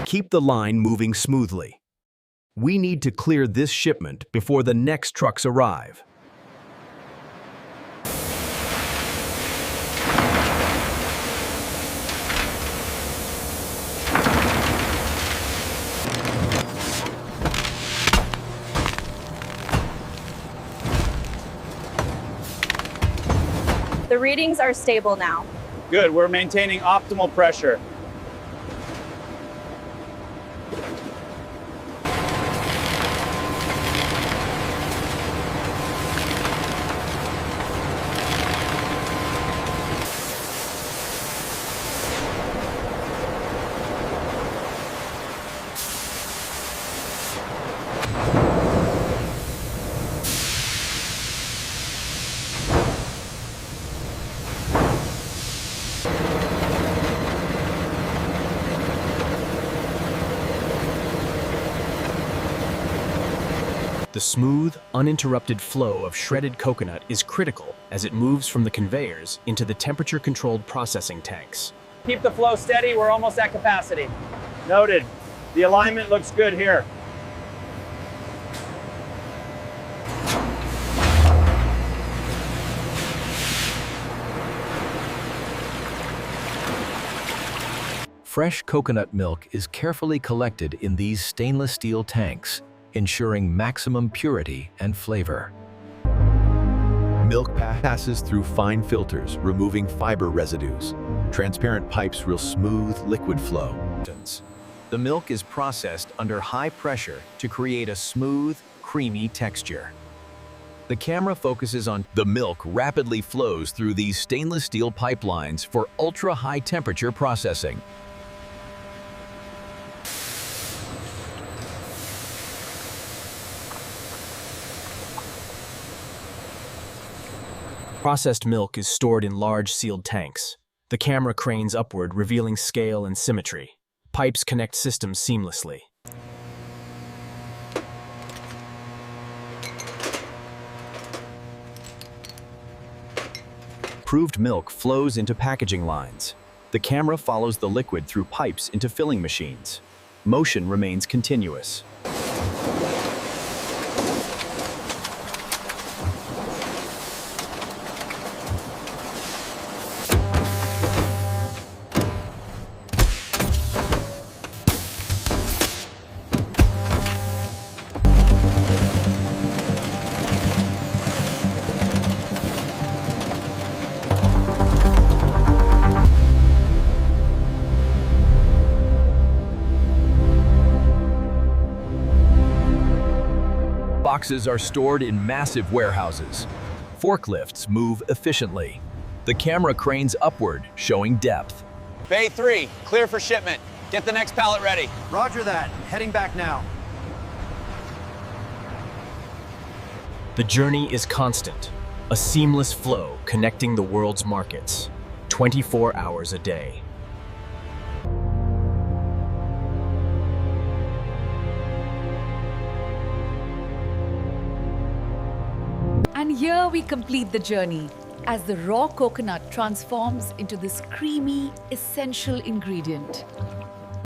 Keep the line moving smoothly. We need to clear this shipment before the next trucks arrive. The readings are stable now. Good, we're maintaining optimal pressure. The smooth, uninterrupted flow of shredded coconut is critical as it moves from the conveyors into the temperature-controlled processing tanks. Keep the flow steady, we're almost at capacity. Noted. The alignment looks good here. Fresh coconut milk is carefully collected in these stainless steel tanks, ensuring maximum purity and flavor. Milk passes through fine filters, removing fiber residues. Transparent pipes reel smooth liquid flow. The milk is processed under high pressure to create a smooth, creamy texture. The camera focuses on the milk rapidly flows through these stainless steel pipelines for ultra-high temperature processing. Processed milk is stored in large sealed tanks. The camera cranes upward, revealing scale and symmetry. Pipes connect systems seamlessly. Improved milk flows into packaging lines. The camera follows the liquid through pipes into filling machines. Motion remains continuous. Boxes are stored in massive warehouses. Forklifts move efficiently. The camera cranes upward, showing depth. Bay 3, clear for shipment. Get the next pallet ready. Roger that. Heading back now. The journey is constant, a seamless flow connecting the world's markets, 24 hours a day. And here we complete the journey as the raw coconut transforms into this creamy, essential ingredient.